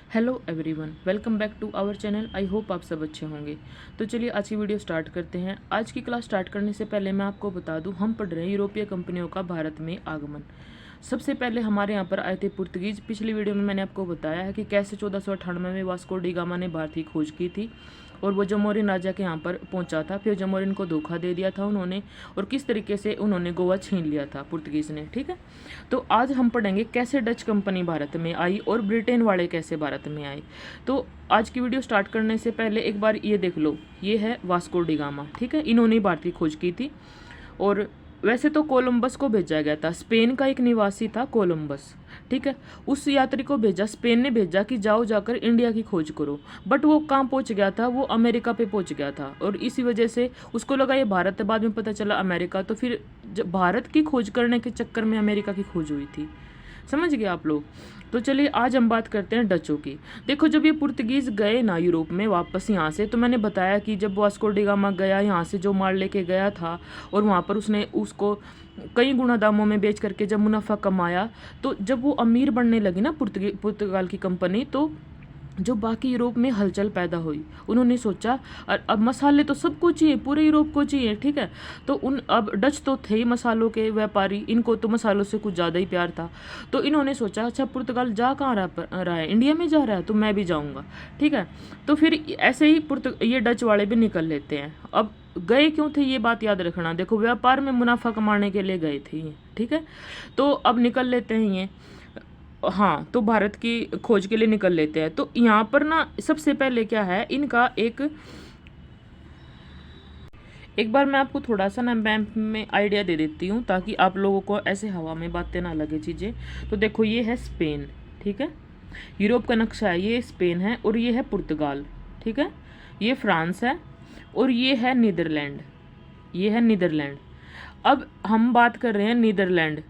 Hello everyone, welcome back to our channel. I hope आप सब अच्छे होंगे। तो चलिए आज की वीडियो स्टार्ट करते हैं। आज की क्लास स्टार्ट करने से पहले मैं आपको बता दूं, हम पढ़ रहे हैं यूरोपीय कंपनियों का भारत में आगमन। सबसे पहले हमारे यहाँ पर आए थे पुर्तगीज। पिछली वीडियो में मैंने आपको बताया है कि कैसे 1498 में वास्को डी गामा ने भारत की खोज की थी और वो जमोरिन राजा के यहाँ पर पहुँचा था। फिर जमोरिन को धोखा दे दिया था उन्होंने, और किस तरीके से उन्होंने गोवा छीन लिया था पुर्तगीज़ ने। ठीक है, तो आज हम पढ़ेंगे कैसे डच कंपनी भारत में आई और ब्रिटेन वाले कैसे भारत में आए। तो आज की वीडियो स्टार्ट करने से पहले एक बार ये देख लो, ये है वास्को डी गामा। ठीक है, इन्होंने भारत की खोज की थी। और वैसे तो कोलंबस को भेजा गया था, स्पेन का एक निवासी था कोलंबस। ठीक है, उस यात्री को भेजा, स्पेन ने भेजा कि जाओ जाकर इंडिया की खोज करो। बट वो कहाँ पहुंच गया था? वो अमेरिका पे पहुंच गया था, और इसी वजह से उसको लगा ये भारत है, बाद में पता चला अमेरिका। तो फिर जब भारत की खोज करने के चक्कर में अमेरिका की खोज हुई थी। समझ गए आप लोग? तो चलिए आज हम बात करते हैं डचों की। देखो, जब ये पुर्तगीज गए ना यूरोप में वापस यहाँ से, तो मैंने बताया कि जब वास्को डी गामा गया यहाँ से, जो माल लेके गया था और वहाँ पर उसने उसको कई गुना दामों में बेच करके जब मुनाफा कमाया, तो जब वो अमीर बनने लगी ना पुर्तगाल की कंपनी, तो जो बाकी यूरोप में हलचल पैदा हुई। उन्होंने सोचा अब मसाले तो सबको चाहिए, पूरे यूरोप को चाहिए। ठीक है, तो अब डच तो थे ही मसालों के व्यापारी, इनको तो मसालों से कुछ ज़्यादा ही प्यार था। तो इन्होंने सोचा अच्छा पुर्तगाल जा कहाँ रहा है, इंडिया में जा रहा है, तो मैं भी जाऊँगा। ठीक है, तो फिर ऐसे ही ये डच वाले भी निकल लेते हैं। अब गए क्यों थे ये बात याद रखना। देखो, व्यापार में मुनाफा कमाने के लिए गए थे ये। ठीक है, तो अब निकल लेते हैं ये। हाँ, तो भारत की खोज के लिए निकल लेते हैं। तो यहाँ पर ना सबसे पहले क्या है इनका एक बार मैं आपको थोड़ा सा ना मैप में आइडिया दे देती हूँ, ताकि आप लोगों को ऐसे हवा में बातें ना लगे चीज़ें। तो देखो, ये है स्पेन। ठीक है, यूरोप का नक्शा है, ये स्पेन है, और ये है पुर्तगाल। ठीक है, ये फ्रांस है, और ये है नीदरलैंड। ये है नीदरलैंड। अब हम बात कर रहे हैं नीदरलैंड।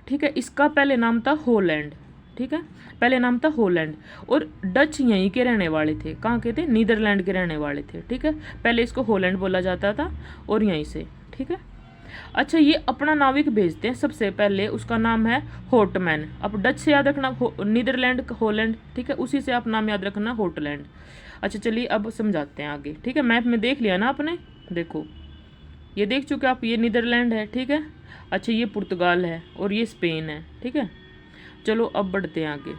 ठीक है, इसका पहले नाम था होलैंड। ठीक है, पहले नाम था होलैंड। और डच यहीं के रहने वाले थे। कहाँ के थे? नीदरलैंड के रहने वाले थे। ठीक है, पहले इसको होलैंड बोला जाता था, और यहीं से। ठीक है, अच्छा, ये अपना नाविक भेजते हैं सबसे पहले, उसका नाम है होटमैन। अब डच से याद रखना नीदरलैंड होलैंड। ठीक है, उसी से आप नाम याद रखना होटलैंड। अच्छा चलिए अब समझाते हैं आगे। ठीक है, मैप में देख लिया ना आपने? देखो, ये देख चुके आप, ये नीदरलैंड है। ठीक है, अच्छा, ये पुर्तगाल है और ये स्पेन है। ठीक है, चलो अब बढ़ते हैं आगे।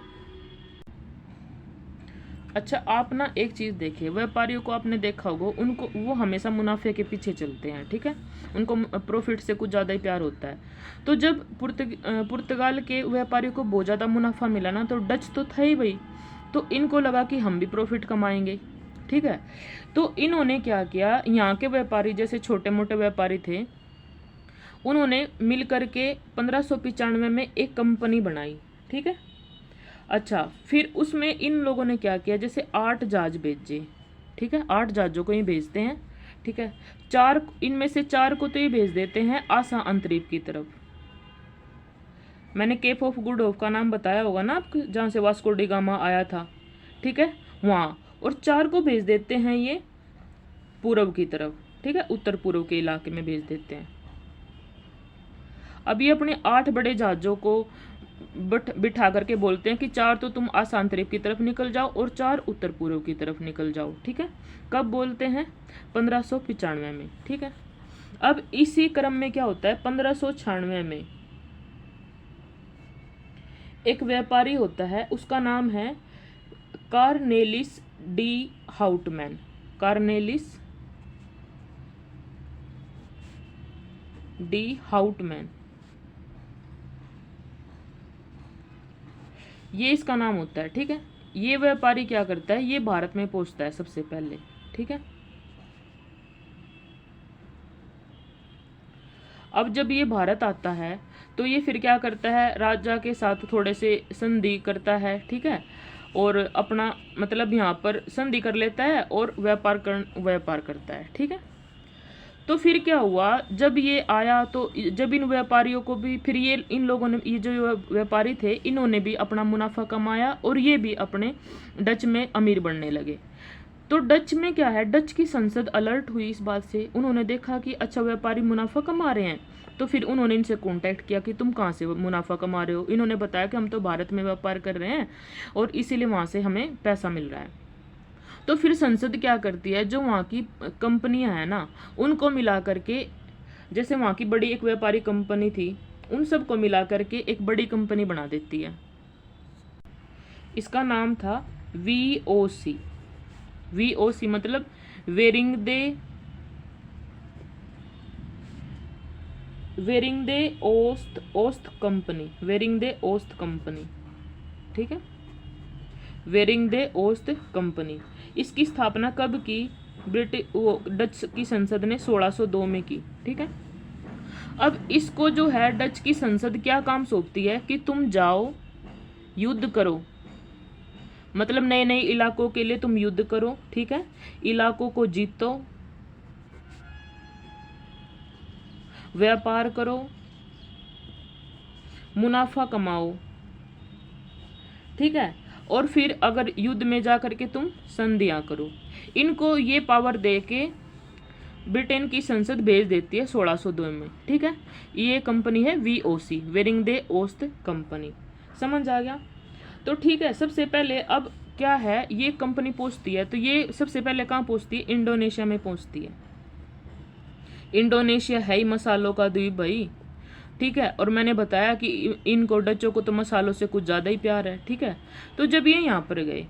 अच्छा, आप ना एक चीज़ देखिए, व्यापारियों को आपने देखा होगा, उनको वो हमेशा मुनाफे के पीछे चलते हैं। ठीक है, उनको प्रॉफिट से कुछ ज़्यादा ही प्यार होता है। तो जब पुर्तगाल के व्यापारियों को बहुत ज़्यादा मुनाफा मिला ना, तो डच तो था ही भाई, तो इनको लगा कि हम भी प्रॉफिट कमाएंगे। ठीक है, तो इन्होंने क्या किया, यहाँ के व्यापारी जैसे छोटे मोटे व्यापारी थे, उन्होंने मिल करके 1595 में एक कंपनी बनाई। ठीक है, अच्छा, फिर उसमें इन लोगों ने क्या किया, जैसे 8 जहाज भेजे। ठीक है, 8 जहाजों को ही भेजते हैं। ठीक है, 4 इनमें से 4 को तो ये भेज देते हैं आसा अंतरीप की तरफ। मैंने केप ऑफ गुड होप का नाम बताया होगा ना आपको, जहाँ से वास्को डी गामा आया था। ठीक है, वहाँ। और 4 को भेज देते हैं ये पूर्व की तरफ। ठीक है, उत्तर पूर्व के इलाके में भेज देते हैं। अब ये अपने 8 बड़े जहाजों को बिठा करके बोलते हैं कि 4 तो तुम आसांतरिप की तरफ निकल जाओ और 4 उत्तर पूर्व की तरफ निकल जाओ। ठीक है, कब बोलते हैं? 1595 में। ठीक है, अब इसी क्रम में क्या होता है, 1596 में एक व्यापारी होता है, उसका नाम है कार्नेलिस डी हाउटमैन। कार्नेलिस डी हाउटमैन, ये इसका नाम होता है। ठीक है, ये व्यापारी क्या करता है, ये भारत में पहुंचता है सबसे पहले। ठीक है, अब जब ये भारत आता है, तो ये फिर क्या करता है, राजा के साथ थोड़े से संधि करता है। ठीक है, और अपना मतलब यहाँ पर संधि कर लेता है और व्यापार करता है। ठीक है, तो फिर क्या हुआ, जब ये आया, तो जब इन व्यापारियों को भी फिर ये इन लोगों ने, ये जो व्यापारी थे, इन्होंने भी अपना मुनाफा कमाया और ये भी अपने डच में अमीर बनने लगे। तो डच में क्या है, डच की संसद अलर्ट हुई इस बात से, उन्होंने देखा कि अच्छा व्यापारी मुनाफा कमा रहे हैं, तो फिर उन्होंने इनसे कांटेक्ट किया कि तुम कहाँ से मुनाफा कमा रहे हो। इन्होंने बताया कि हम तो भारत में व्यापार कर रहे हैं और इसीलिए वहाँ से हमें पैसा मिल रहा है। तो फिर संसद क्या करती है, जो वहाँ की कंपनियां हैं ना, उनको मिला करके, जैसे वहाँ की बड़ी एक व्यापारी कंपनी थी, उन सबको मिला करके एक बड़ी कंपनी बना देती है। इसका नाम था VOC। VOC मतलब वेरिंग दे ओस्ट कंपनी, वेरिंग दे ओस्ट कंपनी, ठीक है, वेरिंग दे ओस्ट कंपनी। इसकी स्थापना कब की, डच की संसद ने 1602 में की, ठीक है। अब इसको जो है डच की संसद क्या काम सौंपती है कि तुम जाओ युद्ध करो, मतलब नए नए इलाकों के लिए तुम युद्ध करो, ठीक है, इलाकों को जीतो, व्यापार करो, मुनाफा कमाओ, ठीक है, और फिर अगर युद्ध में जा करके तुम संधियां करो। इनको ये पावर दे के ब्रिटेन की संसद भेज देती है 1602 में, ठीक है। ये कंपनी है VOC, वेरिंग दे ओस्ट कंपनी, समझ आ गया। तो ठीक है, सबसे पहले अब क्या है, ये कंपनी पहुंचती है, तो ये सबसे पहले कहाँ पहुंचती है, इंडोनेशिया में पहुंचती है। इंडोनेशिया है ही मसालों का द्वीप भाई, ठीक है, और मैंने बताया कि इनको डचों को तो मसालों से कुछ ज़्यादा ही प्यार है, ठीक है। तो जब ये यहाँ पर गए,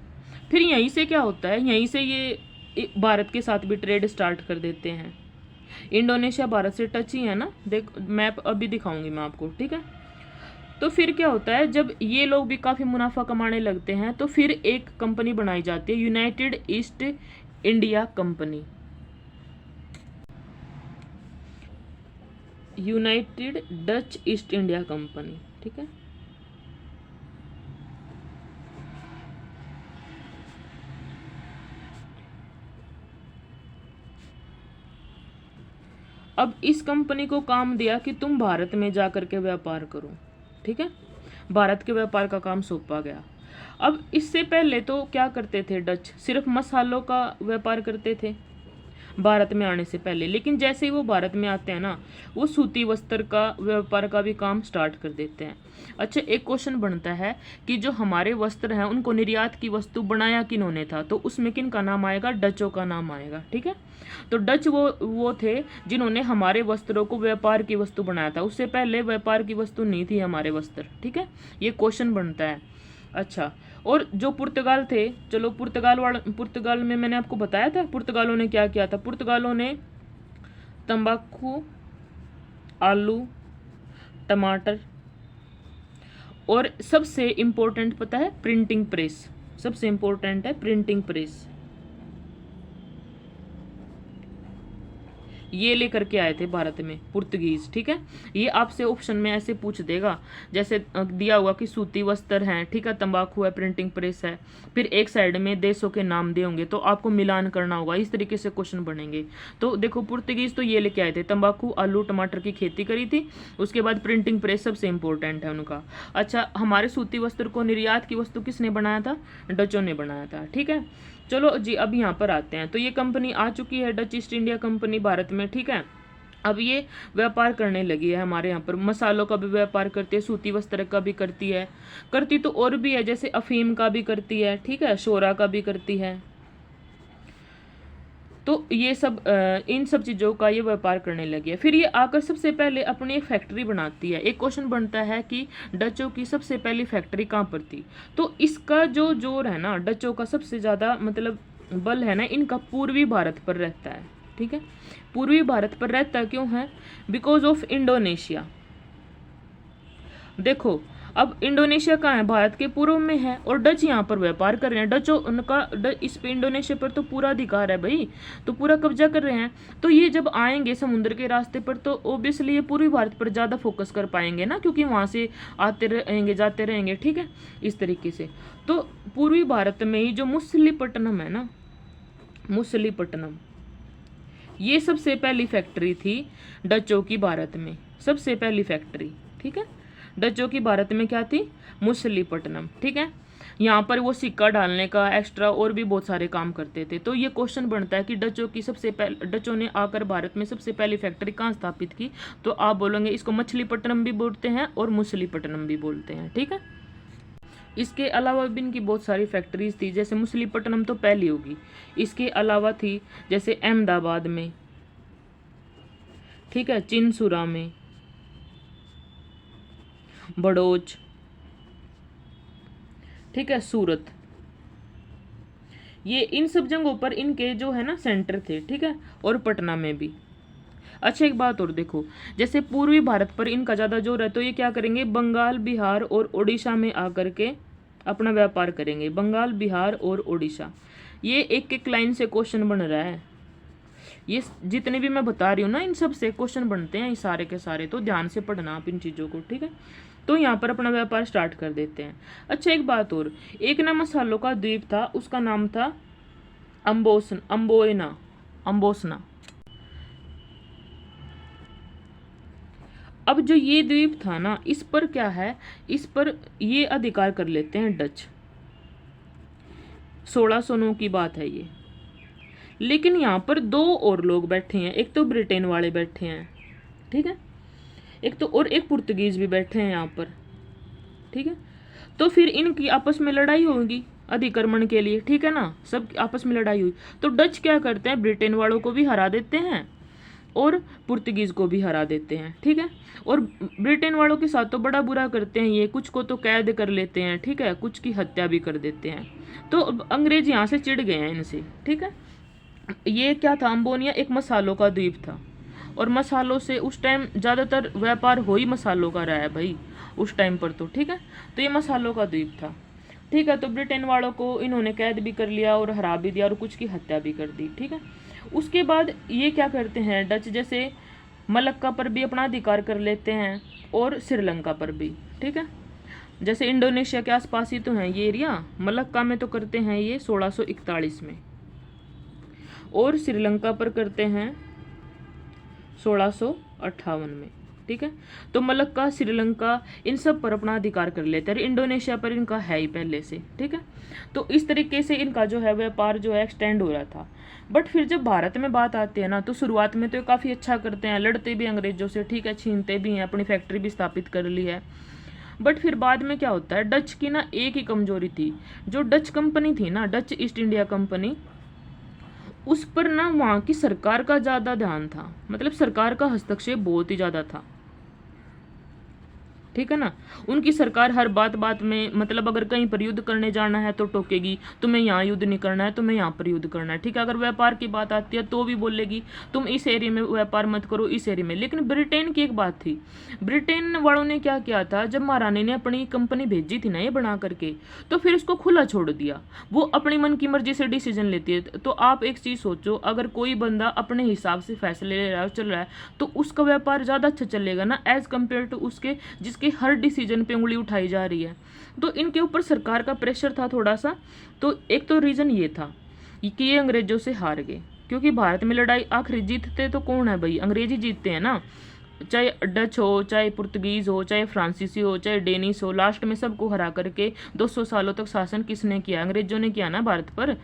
फिर यहीं से क्या होता है, यहीं से ये भारत के साथ भी ट्रेड स्टार्ट कर देते हैं। इंडोनेशिया भारत से टच ही है ना, देख मैप अभी दिखाऊंगी मैं आपको, ठीक है। तो फिर क्या होता है, जब ये लोग भी काफ़ी मुनाफा कमाने लगते हैं, तो फिर एक कंपनी बनाई जाती है, United east India company, United Dutch east India company, ठीक है। अब इस कंपनी को काम दिया कि तुम भारत में जा करके व्यापार करो, ठीक है, भारत के व्यापार का काम सौंपा गया। अब इससे पहले तो क्या करते थे डच, सिर्फ मसालों का व्यापार करते थे भारत में आने से पहले, लेकिन जैसे ही वो भारत में आते हैं ना, वो सूती वस्त्र का व्यापार का भी काम स्टार्ट कर देते हैं। अच्छा, एक क्वेश्चन बनता है कि जो हमारे वस्त्र हैं उनको निर्यात की वस्तु बनाया किन्होंने था, तो उसमें किन का नाम आएगा, डचों का नाम आएगा, ठीक है। तो डच वो थे जिन्होंने हमारे वस्त्रों को व्यापार की वस्तु बनाया था, उससे पहले व्यापार की वस्तु नहीं थी हमारे वस्त्र, ठीक है, ये क्वेश्चन बनता है। अच्छा, और जो पुर्तगाल थे, चलो पुर्तगाल में मैंने आपको बताया था पुर्तगालों ने क्या किया था, पुर्तगालों ने तंबाकू, आलू, टमाटर, और सबसे इम्पोर्टेंट पता है, प्रिंटिंग प्रेस, सबसे इम्पोर्टेंट है प्रिंटिंग प्रेस, ये लेकर के आए थे भारत में पुर्तगीज, ठीक है। ये आपसे ऑप्शन में ऐसे पूछ देगा, जैसे दिया हुआ कि सूती वस्त्र हैं, ठीक है, तंबाकू है, प्रिंटिंग प्रेस है, फिर एक साइड में देशों के नाम दिए होंगे, तो आपको मिलान करना होगा, इस तरीके से क्वेश्चन बनेंगे। तो देखो पुर्तगीज तो ये लेके आए थे, तंबाकू, आलू, टमाटर की खेती करी थी, उसके बाद प्रिंटिंग प्रेस सबसे इंपॉर्टेंट है उनका। अच्छा, हमारे सूती वस्त्र को निर्यात की वस्तु किसने बनाया था, डचों ने बनाया था, ठीक है। चलो जी, अब यहाँ पर आते हैं, तो ये कंपनी आ चुकी है Dutch east India company Bharat में, ठीक है। अब ये व्यापार करने लगी है हमारे यहाँ पर, मसालों का भी व्यापार करती है, सूती वस्त्र का भी करती है, करती तो और भी है, जैसे अफीम का भी करती है, ठीक है, शोरा का भी करती है। तो ये सब इन सब चीज़ों का ये व्यापार करने लगी है। फिर ये आकर सबसे पहले अपनी एक फैक्ट्री बनाती है। एक क्वेश्चन बनता है कि डचों की सबसे पहली फैक्ट्री कहाँ पर थी, तो इसका जो जोर है ना, डचों का सबसे ज़्यादा मतलब बल है ना, इनका पूर्वी भारत पर रहता है, ठीक है। पूर्वी भारत पर रहता क्यों है, बिकॉज ऑफ इंडोनेशिया। देखो, अब इंडोनेशिया कहाँ है, भारत के पूर्व में है, और डच यहाँ पर व्यापार कर रहे हैं, डचों उनका इस पे इंडोनेशिया पर तो पूरा अधिकार है भाई, तो पूरा कब्जा कर रहे हैं। तो ये जब आएंगे समुद्र के रास्ते पर, तो ओब्वियसली ये पूर्वी भारत पर ज़्यादा फोकस कर पाएंगे ना, क्योंकि वहाँ से आते रहेंगे जाते रहेंगे, ठीक है, इस तरीके से। तो पूर्वी भारत में ही जो मुसलीपट्टनम है ना, मुसलीपट्टनम, ये सबसे पहली फैक्ट्री थी डचों की भारत में, सबसे पहली फैक्ट्री, ठीक है, डचों की भारत में क्या थी, मुसलीपट्टनम, ठीक है। यहाँ पर वो सिक्का डालने का एक्स्ट्रा और भी बहुत सारे काम करते थे। तो ये क्वेश्चन बनता है कि डचों ने आकर भारत में सबसे पहली फैक्ट्री कहाँ स्थापित की, तो आप बोलेंगे इसको मछलीपट्टनम भी बोलते हैं और मुसलीपट्टनम भी बोलते हैं। ठीक है, इसके अलावा भी इनकी बहुत सारी फैक्ट्रीज थी, जैसे मुसलीपट्टनम तो पहली होगी, इसके अलावा थी जैसे अहमदाबाद में, ठीक है, चिनसुरा में, बड़ौच, ठीक है, सूरत, ये इन सब जगहों पर इनके जो है ना सेंटर थे। ठीक है, और पटना में भी। अच्छा, एक बात और देखो, जैसे पूर्वी भारत पर इनका ज़्यादा जोर है, तो ये क्या करेंगे, बंगाल, बिहार और उड़ीसा में आकर के अपना व्यापार करेंगे। बंगाल, बिहार और उड़ीसा, ये एक एक लाइन से क्वेश्चन बन रहा है। ये जितने भी मैं बता रही हूँ ना, इन सब से क्वेश्चन बनते हैं, ये सारे के सारे, तो ध्यान से पढ़ना आप इन चीज़ों को। ठीक है, तो यहाँ पर अपना व्यापार स्टार्ट कर देते हैं। अच्छा, एक बात और, एक ना मसालों का द्वीप था, उसका नाम था अम्बोसना। अब जो ये द्वीप था ना, इस पर क्या है, इस पर ये अधिकार कर लेते हैं डच। 1609 की बात है ये। लेकिन यहाँ पर दो और लोग बैठे हैं, एक तो ब्रिटेन वाले बैठे हैं, ठीक है, एक तो और एक पुर्तगीज भी बैठे हैं यहाँ पर। ठीक है, तो फिर इनकी आपस में लड़ाई होगी अधिक्रमण के लिए। ठीक है ना, सब आपस में लड़ाई हुई, तो डच क्या करते हैं, ब्रिटेन वालों को भी हरा देते हैं और पुर्तगीज को भी हरा देते हैं। ठीक है, और ब्रिटेन वालों के साथ तो बड़ा बुरा करते हैं ये, कुछ को तो कैद कर लेते हैं, ठीक है, कुछ की हत्या भी कर देते हैं। तो अंग्रेज यहाँ से चिढ़ गए हैं इनसे। ठीक है, ये क्या था, अम्बोनिया एक मसालों का द्वीप था, और मसालों से उस टाइम ज़्यादातर व्यापार हो ही मसालों का रहा है भाई उस टाइम पर तो। ठीक है, तो ये मसालों का द्वीप था। ठीक है, तो ब्रिटेन वालों को इन्होंने कैद भी कर लिया और हरा भी दिया और कुछ की हत्या भी कर दी। ठीक है, उसके बाद ये क्या करते हैं डच, जैसे मलक्का पर भी अपना अधिकार कर लेते हैं और श्रीलंका पर भी। ठीक है, जैसे इंडोनेशिया के आसपास ही तो हैं ये एरिया, मलक्का में तो करते हैं ये 1641 में, और श्रीलंका पर करते हैं 1658 में। ठीक है, तो मलक्का, श्रीलंका, इन सब पर अपना अधिकार कर लेते हैं। इंडोनेशिया पर इनका है ही पहले से। ठीक है, तो इस तरीके से इनका जो है व्यापार जो है एक्सटेंड हो रहा था। बट फिर जब भारत में बात आती है ना, तो शुरुआत में तो काफ़ी अच्छा करते हैं, लड़ते भी अंग्रेजों से, ठीक है, छीनते भी हैं, अपनी फैक्ट्री भी स्थापित कर ली है। बट फिर बाद में क्या होता है, डच की ना एक ही कमजोरी थी, जो डच कंपनी थी ना, डच ईस्ट इंडिया कंपनी, उस पर ना वहाँ की सरकार का ज़्यादा ध्यान था, मतलब सरकार का हस्तक्षेप बहुत ही ज़्यादा था। ठीक है ना, उनकी सरकार हर बात बात में, मतलब अगर कहीं पर युद्ध करने जाना है तो टोकेगी, तुम्हें यहाँ युद्ध नहीं करना है, तुम्हें यहाँ पर युद्ध करना है। ठीक है, अगर व्यापार की बात आती है तो भी बोलेगी तुम इस एरिया में व्यापार मत करो, इस एरिया में। लेकिन ब्रिटेन की एक बात थी, ब्रिटेन वालों ने क्या किया था, जब महारानी ने अपनी कंपनी भेजी थी ना ये बना करके, तो फिर उसको खुला छोड़ दिया, वो अपनी मन की मर्जी से डिसीजन लेती है। तो आप एक चीज़ सोचो, अगर कोई बंदा अपने हिसाब से फैसले ले रहा है, चल रहा है, तो उसका व्यापार ज़्यादा अच्छा चलेगा ना, एज कम्पेयर टू उसके जिसके हर डिसीजन पे उंगली उठाई जा रही है। तो इनके ऊपर सरकार का प्रेशर था थोड़ा सा। तो एक तो रीजन ये था कि ये अंग्रेजों से हार गए, क्योंकि भारत में लड़ाई आखिर जीतते तो कौन है भाई, अंग्रेज ही जीतते हैं ना, चाहे डच हो, चाहे पुर्तगीज हो, चाहे फ्रांसीसी हो, चाहे डेनिस हो, लास्ट में सबको हरा करके 200 सालों तक शासन किसने किया, अंग्रेजों ने किया ना भारत पर।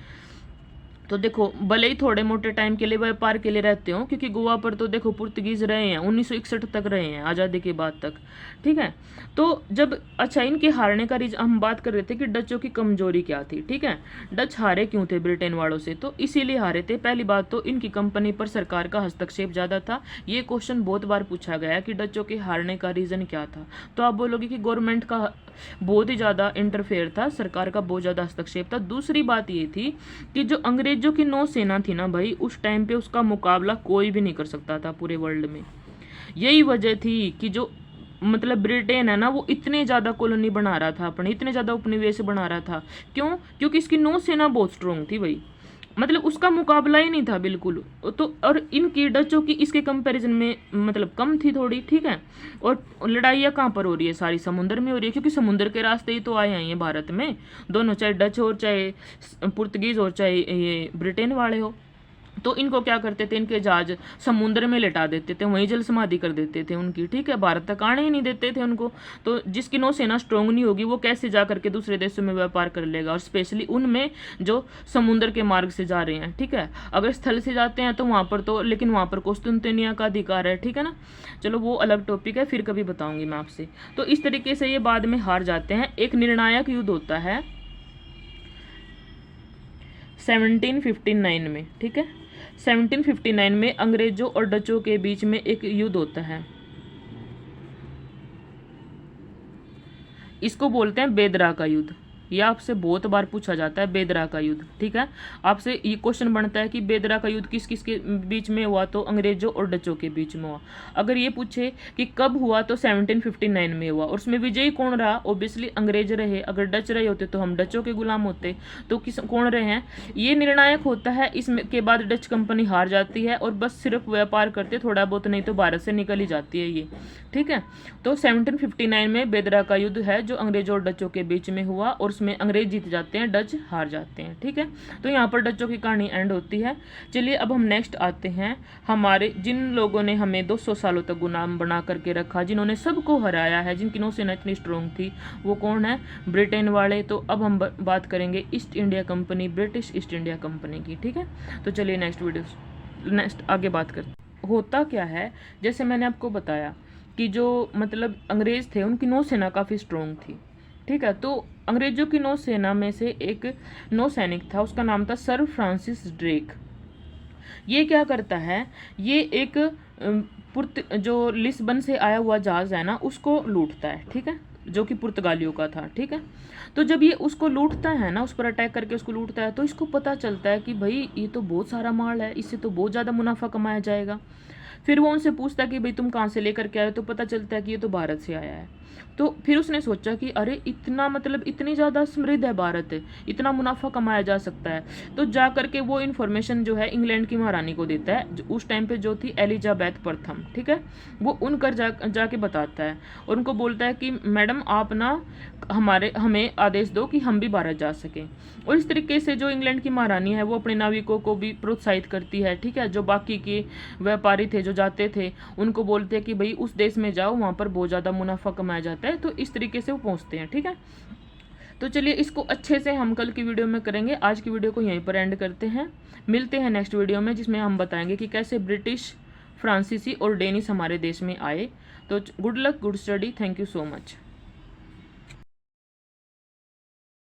तो देखो, भले ही थोड़े मोटे टाइम के लिए व्यापार के लिए रहते हो, क्योंकि गोवा पर तो देखो पुर्तगीज रहे हैं, 1961 तक रहे हैं, आज़ादी के बाद तक। ठीक है, तो जब अच्छा इनके हारने का रीजन हम बात कर रहे थे कि डचों की कमजोरी क्या थी। ठीक है, डच हारे क्यों थे ब्रिटेन वालों से, तो इसीलिए हारे थे। पहली बात तो इनकी कंपनी पर सरकार का हस्तक्षेप ज़्यादा था। ये क्वेश्चन बहुत बार पूछा गया कि डचों के हारने का रीज़न क्या था, तो आप बोलोगे कि गवर्नमेंट का बहुत ही ज़्यादा इंटरफेयर था, सरकार का बहुत ज़्यादा हस्तक्षेप था। दूसरी बात ये थी कि जो अंग्रेजों की नौसेना थी ना भाई, उस टाइम पे उसका मुकाबला कोई भी नहीं कर सकता था पूरे वर्ल्ड में। यही वजह थी कि जो मतलब ब्रिटेन है ना, वो इतने ज़्यादा कॉलोनी बना रहा था अपने, इतने ज़्यादा उपनिवेश बना रहा था। क्यों? क्योंकि इसकी नौसेना बहुत स्ट्रोंग थी भाई, मतलब उसका मुकाबला ही नहीं था बिल्कुल। तो और इनकी डचों की इसके कंपैरिजन में मतलब कम थी थोड़ी। ठीक है, और लड़ाइयाँ कहाँ पर हो रही है, सारी समुद्र में हो रही है, क्योंकि समुद्र के रास्ते ही तो आए हैं ये भारत में दोनों, चाहे डच हो, चाहे पुर्तगीज हो, चाहे ये ब्रिटेन वाले हो। तो इनको क्या करते थे, इनके जहाज समुद्र में लिटा देते थे, वहीं जल समाधि कर देते थे उनकी, ठीक है, भारत तक आने ही नहीं देते थे उनको। तो जिसकी नौसेना स्ट्रांग नहीं होगी वो कैसे जा करके दूसरे देशों में व्यापार कर लेगा, और स्पेशली उनमें जो समुद्र के मार्ग से जा रहे हैं, ठीक है। अगर स्थल से जाते हैं तो वहाँ पर तो, लेकिन वहाँ पर कुस्तुनतनिया का अधिकार है, ठीक है ना। चलो वो अलग टॉपिक है, फिर कभी बताऊंगी मैं आपसे। तो इस तरीके से ये बाद में हार जाते हैं। एक निर्णायक युद्ध होता है 1759 में, ठीक है। 1759 में अंग्रेजों और डचों के बीच में एक युद्ध होता है, इसको बोलते हैं बेदरा का युद्ध। यह आपसे बहुत बार पूछा जाता है, बेदरा का युद्ध, ठीक है। आपसे ये क्वेश्चन बनता है कि बेदरा का युद्ध किस किस के बीच में हुआ, तो अंग्रेजों और डचों के बीच में हुआ। अगर ये पूछे कि कब हुआ, तो 1759 में हुआ, और उसमें विजयी कौन रहा, ओब्वियसली अंग्रेज रहे। अगर डच रहे होते तो हम डचों के गुलाम होते। तो किस कौन रहे हैं, ये निर्णायक होता है। इसमें के बाद डच कंपनी हार जाती है और बस सिर्फ व्यापार करते थोड़ा बहुत, नहीं तो भारत से निकल ही जाती है ये, ठीक है। तो 1759 में बेदरा का युद्ध है जो अंग्रेजों और डचों के बीच में हुआ, और में अंग्रेज जीत जाते हैं, डच हार जाते हैं, ठीक है। तो यहाँ पर डचों की कहानी एंड होती है। चलिए अब हम नेक्स्ट आते हैं, हमारे जिन लोगों ने हमें 200 सालों तक गुलाम बना करके रखा, जिन्होंने सबको हराया है, जिनकी नौसेना इतनी स्ट्रॉन्ग थी, वो कौन है, ब्रिटेन वाले। तो अब हम बात करेंगे east India company, British east India company की, ठीक है। तो चलिए नेक्स्ट आगे बात करते। होता क्या है, जैसे मैंने आपको बताया कि जो मतलब अंग्रेज थे उनकी नौसेना काफ़ी स्ट्रॉन्ग थी, ठीक है। तो अंग्रेजों की नौसेना में से एक नौसैनिक था, उसका नाम था सर फ्रांसिस ड्रेक। ये क्या करता है, ये एक जो लिस्बन से आया हुआ जहाज है ना, उसको लूटता है, ठीक है, जो कि पुर्तगालियों का था, ठीक है। तो जब ये उसको लूटता है ना, उस पर अटैक करके उसको लूटता है, तो इसको पता चलता है कि भाई ये तो बहुत सारा माल है, इससे तो बहुत ज़्यादा मुनाफा कमाया जाएगा। फिर वो उनसे पूछता है कि भाई तुम कहाँ से लेकर के आए हो, तो पता चलता है कि ये तो भारत से आया है। तो फिर उसने सोचा कि अरे इतना मतलब इतनी ज़्यादा समृद्ध है भारत, इतना मुनाफा कमाया जा सकता है। तो जा करके वो इन्फॉर्मेशन जो है इंग्लैंड की महारानी को देता है, उस टाइम पे जो थी एलिजाबेथ प्रथम, ठीक है। वो उनकर जाके बताता है और उनको बोलता है कि मैडम आप ना हमें आदेश दो कि हम भी भारत जा सकें। और इस तरीके से जो इंग्लैंड की महारानी है वो अपने नाविकों को भी प्रोत्साहित करती है, ठीक है। जो बाकी के व्यापारी थे जो जाते थे उनको बोलते हैं कि भाई उस देश में जाओ, वहाँ पर बहुत ज़्यादा मुनाफा कमाया जाता है। तो इस तरीके से वो पहुँचते हैं, ठीक है। तो चलिए इसको अच्छे से हम कल की वीडियो में करेंगे। आज की वीडियो को यहीं पर एंड करते हैं, मिलते हैं नेक्स्ट वीडियो में, जिसमें हम बताएंगे कि कैसे ब्रिटिश, फ्रांसीसी और डेनिश हमारे देश में आए। तो good luck, good study, thank you so much.